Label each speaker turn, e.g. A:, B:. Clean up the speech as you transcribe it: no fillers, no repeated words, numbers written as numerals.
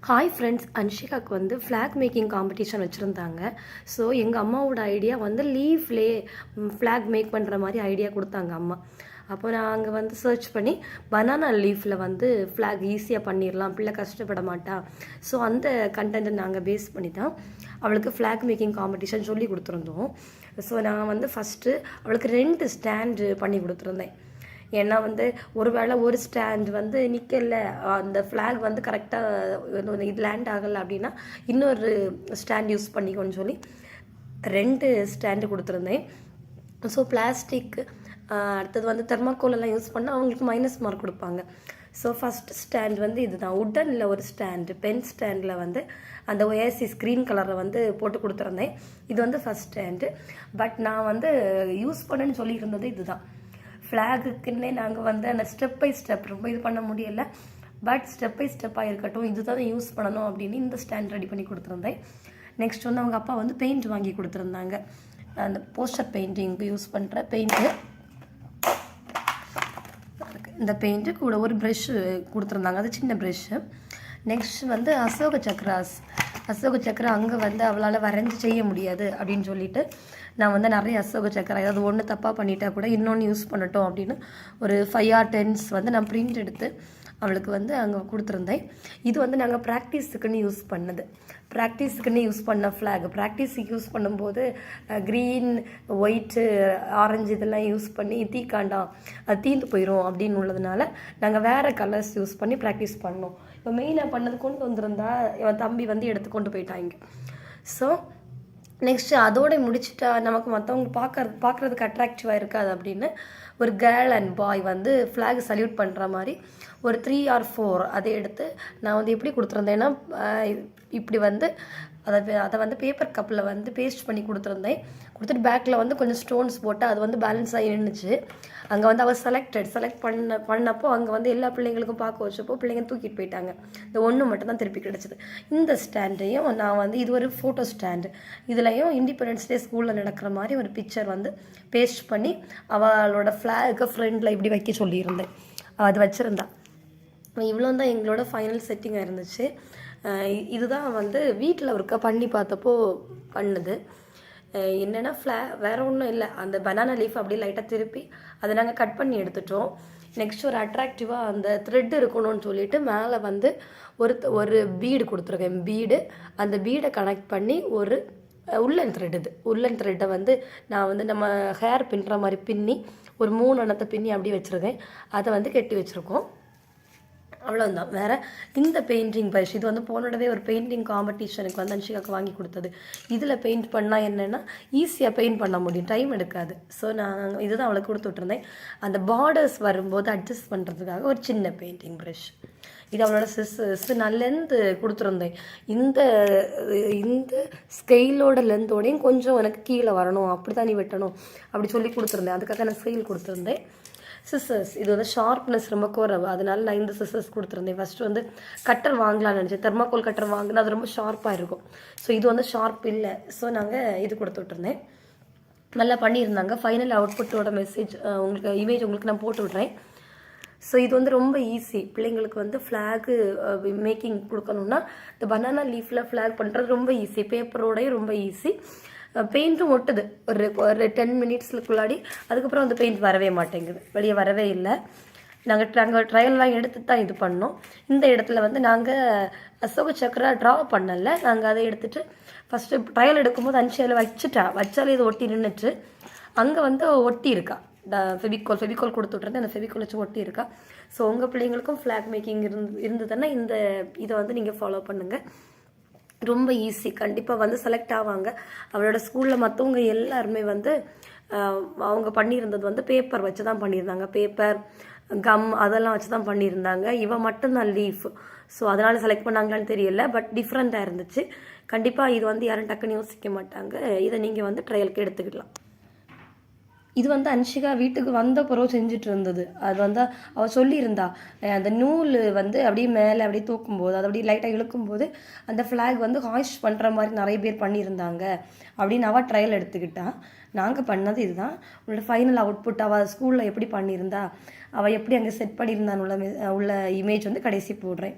A: Hi friends, அன்ஷிகாவுக்கு வந்து flag making competition வச்சுருந்தாங்க. So எங்கள் அம்மாவோட ஐடியா வந்து லீஃப்லேயே ஃப்ளாக் மேக் பண்ணுற மாதிரி ஐடியா கொடுத்தாங்க அம்மா. அப்போ நாங்கள் வந்து சர்ச் பண்ணி பனானா லீஃபில் வந்து ஃப்ளாக் ஈஸியாக பண்ணிடலாம், பிள்ளை கஷ்டப்பட மாட்டா. ஸோ அந்த கண்டென்ட்டை நாங்கள் பேஸ் பண்ணி தான் அவளுக்கு ஃப்ளாக் மேக்கிங் காம்படிஷன் சொல்லி கொடுத்துருந்தோம். ஸோ நான் வந்து ஃபஸ்ட்டு அவளுக்கு 2 ஸ்டாண்டு பண்ணி கொடுத்துருந்தேன். ஏன்னா வந்து ஒருவேளை ஒரு ஸ்டாண்ட் வந்து நிற்கல, அந்த ஃப்ளாக் வந்து கரெக்டாக இது லேண்ட் ஆகலை அப்படின்னா இன்னொரு ஸ்டாண்ட் யூஸ் பண்ணிக்கோன்னு சொல்லி 2 ஸ்டாண்டு கொடுத்துருந்தேன். ஸோ பிளாஸ்டிக் அடுத்தது வந்து தெர்மாக்கோல் எல்லாம் யூஸ் பண்ணால் அவங்களுக்கு மைனஸ் மார்க் கொடுப்பாங்க. ஸோ ஃபஸ்ட் ஸ்டாண்ட் வந்து இதுதான், உட்டனில் ஒரு ஸ்டாண்டு, பென் ஸ்டாண்டில் வந்து அந்த ஒயாசிஸ் க்ரீன் கலரில் வந்து போட்டு கொடுத்துருந்தேன். இது வந்து ஃபஸ்ட் ஸ்டாண்டு. பட் நான் வந்து யூஸ் பண்ணேன்னு சொல்லியிருந்தது இதுதான். ஃப்ளாகுக்குன்னே நாங்கள் வந்து அந்த ஸ்டெப் பை ஸ்டெப் ரொம்ப இது பண்ண முடியலை, பட் ஸ்டெப் பை ஸ்டெப்பாக இருக்கட்டும், இது தான் யூஸ் பண்ணணும் அப்படின்னு இந்த ஸ்டாண்ட் ரெடி பண்ணி கொடுத்துருந்தேன். நெக்ஸ்ட் வந்து அவங்க அப்பா வந்து பெயிண்ட் வாங்கி கொடுத்துருந்தாங்க, அந்த போஸ்டர் பெயிண்டிங்க்கு யூஸ் பண்ணுற பெயிண்ட்டு. இந்த பெயிண்ட்டு கூட ஒரு ப்ரெஷ்ஷு கொடுத்துருந்தாங்க, அது சின்ன ப்ரெஷ்ஷு. நெக்ஸ்ட் வந்து அசோக சக்கரா அங்கே வந்து அவளால் வரைஞ்சி செய்ய முடியாது அப்படின்னு சொல்லிட்டு நான் வந்து நிறைய அசோக சக்கரா ஏதாவது ஒன்று தப்பாக பண்ணிட்டா கூட இன்னொன்று யூஸ் பண்ணட்டும் அப்படின்னு ஒரு 5 or 10 வந்து நான் பிரிண்ட் எடுத்து அவளுக்கு வந்து அங்கே கொடுத்துருந்தேன். இது வந்து நாங்கள் ப்ராக்டிஸுக்குன்னு யூஸ் பண்ண ஃப்ளாக். ப்ராக்டிஸுக்கு யூஸ் பண்ணும்போது க்ரீன், ஒயிட்டு, ஆரஞ்சு இதெல்லாம் யூஸ் பண்ணி தீக்காண்டாம், அது தீந்து போயிடும் அப்படின்னு உள்ளதுனால நாங்கள் வேறு கலர்ஸ் யூஸ் பண்ணி ப்ராக்டிஸ் பண்ணோம். இப்போ மெயினாக பண்ணது கொண்டு வந்திருந்தா என் தம்பி வந்து எடுத்து கொண்டு போயிட்டாங்க. ஸோ நெக்ஸ்ட்டு அதோடு முடிச்சுட்டா நமக்கு மற்றவங்க பார்க்குறதுக்கு அட்ராக்டிவாக இருக்காது அப்படின்னு ஒரு கேர்ள் அண்ட் பாய் வந்து ஃப்ளாக் சல்யூட் பண்ணுற மாதிரி ஒரு 3 or 4 அதை எடுத்து நான் வந்து எப்படி கொடுத்துருந்தேன்னா இப்படி வந்து அதை வந்து பேப்பர் கப்பில் வந்து பேஸ்ட் பண்ணி கொடுத்துருந்தேன். கொடுத்துட்டு பேக்கில் வந்து கொஞ்சம் ஸ்டோன்ஸ் போட்டு அது வந்து பேலன்ஸ் ஆகி நின்றுச்சு. அங்கே வந்து அவள் செலக்ட் பண்ணப்போ அங்கே வந்து எல்லா பிள்ளைங்களுக்கும் பார்க்க வச்சப்போ பிள்ளைங்க தூக்கிட்டு போயிட்டாங்க. இந்த ஒன்று மட்டும் தான் திருப்பி கிடச்சிது. இந்த ஸ்டாண்டையும் நான் வந்து இது ஒரு ஃபோட்டோ ஸ்டாண்டு, இதுலையும் இண்டிபெண்டன்ஸ் டே ஸ்கூலில் நடக்கிற மாதிரி ஒரு பிக்சர் வந்து பேஸ்ட் பண்ணி அவளோட ஃப்ளாகை ஃப்ரெண்டில் இப்படி வைக்க சொல்லியிருந்தேன். அது வச்சுருந்தா. இவ்வளோ தான் எங்களோட ஃபைனல் செட்டிங்காக இருந்துச்சு. இதுதான் வந்து வீட்டில் ஒருக்கா பண்ணி பார்த்தப்போ பண்ணுது. என்னென்னா வேறு ஒன்றும் இல்லை, அந்த பனானா லீஃப் அப்படியே லைட்டாக திருப்பி அதை நாங்கள் கட் பண்ணி எடுத்துட்டோம். நெக்ஸ்ட் ஒரு அட்ராக்டிவாக அந்த த்ரெட் இருக்கணும்னு சொல்லிட்டு மேலே வந்து ஒரு பீடு கொடுத்துருக்கேன். அந்த பீடை கனெக்ட் பண்ணி ஒரு உள்ளன் த்ரெட்டை வந்து நான் வந்து நம்ம ஹேர் பின்னுற மாதிரி பின்னி ஒரு 3 அணத்தை பின்னி அப்படியே வச்சுருக்கேன். அதை வந்து கெட்டி வச்சுருக்கோம். அவ்வளோதான். வேறு இந்த பெயிண்டிங் ப்ரஷ் இது வந்து போனோடவே ஒரு பெயிண்டிங் காம்படிஷனுக்கு வந்து அன்ஷிகாவுக்கு வாங்கி கொடுத்தது. இதில் பெயிண்ட் பண்ணால் என்னென்னா ஈஸியாக பெயிண்ட் பண்ண முடியும், டைம் எடுக்காது. ஸோ நான் இதுதான் அவளுக்கு கொடுத்து விட்ருந்தேன். அந்த பார்டர்ஸ் வரும்போது அட்ஜஸ்ட் பண்ணுறதுக்காக ஒரு சின்ன பெயிண்டிங் ப்ரஷ். இது அவளோட நான் லென்த்து கொடுத்துருந்தேன். இந்த ஸ்கெயிலோட லென்த்தோடையும் கொஞ்சம் எனக்கு கீழே வரணும், அப்படி தான் நீ வெட்டணும் அப்படி சொல்லி கொடுத்துருந்தேன். அதுக்காக நான் ஸ்கெயில் கொடுத்துருந்தேன். சிசர்ஸ் இது வந்து ஷார்ப்னஸ் ரொம்ப குறைவு, அதனால நான் இந்த சிசர்ஸ் கொடுத்துருந்தேன். ஃபஸ்ட்டு வந்து கட்டர் வாங்கலாம்னு நினச்சேன். தெர்மாக்கோல் கட்டர் வாங்கினா அது ரொம்ப ஷார்ப்பாக இருக்கும். ஸோ இது வந்து ஷார்ப் இல்லை. ஸோ நாங்கள் இது கொடுத்து விட்டுருந்தேன். நல்லா பண்ணியிருந்தாங்க. ஃபைனல் அவுட்புட்டோட இமேஜ் உங்களுக்கு நான் போட்டு விட்றேன். ஸோ இது வந்து ரொம்ப ஈஸி. பிள்ளைங்களுக்கு வந்து ஃப்ளாகு மேக்கிங் கொடுக்கணுன்னா இந்த பனானா லீஃபில் ஃப்ளாக் பண்ணுறது ரொம்ப ஈஸி. பேப்பரோடையும் ரொம்ப ஈஸி. பெயிண்ட்டும் ஒட்டுது ஒரு 10 மினிட்ஸ்க்குள்ளாடி. அதுக்கப்புறம் அந்த பெயிண்ட் வரவே மாட்டேங்குது, வெளியே வரவே இல்லை. நாங்கள் ட்ரையல்லாம் எடுத்து தான் இது பண்ணோம். இந்த இடத்துல வந்து நாங்கள் அசோக சக்கரா ட்ரா பண்ணலை, நாங்கள் அதை எடுத்துகிட்டு ஃபஸ்ட்டு ட்ரையல் எடுக்கும்போது அதில் வச்சாலே இது ஒட்டி நின்றுச்சு. அங்கே வந்து ஒட்டி இருக்கா ஃபெவிகால் கொடுத்து விட்ருந்தேன். அந்த ஃபெவிகால் வச்சு ஒட்டி இருக்கா. ஸோ உங்கள் பிள்ளைங்களுக்கும் ஃப்ளாக் மேக்கிங் இருந்ததுன்னா இதை வந்து நீங்கள் ஃபாலோ பண்ணுங்கள். ரொம்ப ஈஸி. கண்டிப்பாக வந்து செலக்ட் ஆவாங்க. அவளோட ஸ்கூலில் மற்றவங்க எல்லாருமே வந்து அவங்க பண்ணியிருந்தது வந்து பேப்பர் வச்சு தான் பண்ணியிருந்தாங்க. பேப்பர், கம் அதெல்லாம் வச்சு தான் பண்ணியிருந்தாங்க. இவன் மட்டும்தான் லீஃப். ஸோ அதனால் செலக்ட் பண்ணாங்களான்னு தெரியல, பட் டிஃப்ரெண்ட்டாக இருந்துச்சு. கண்டிப்பாக இது வந்து யாரும் டக்குன்னு யோசிக்க மாட்டாங்க. இதை நீங்கள் வந்து ட்ரையலுக்கு எடுத்துக்கிடலாம். இது வந்து அன்ஷிகா வீட்டுக்கு வந்த பிறகு செஞ்சுட்டு இருந்தது. அது வந்து அவள் சொல்லியிருந்தா, அந்த நூல் வந்து அப்படியே மேலே அப்படியே தூக்கும்போது அதை அப்படியே லைட்டாக இழுக்கும்போது அந்த ஃப்ளாக் வந்து ஹாய்ஸ்ட் பண்ணுற மாதிரி நிறைய பேர் பண்ணியிருந்தாங்க அப்படின்னு அவள் ட்ரையல் எடுத்துக்கிட்டா. நாங்கள் பண்ணது இதுதான். உங்களோட ஃபைனல் அவுட்புட் அவள் ஸ்கூலில் எப்படி பண்ணியிருந்தா, அவள் எப்படி அங்கே செட் பண்ணியிருந்தான்னு உள்ள இமேஜ் வந்து கடைசி போடுறேன்.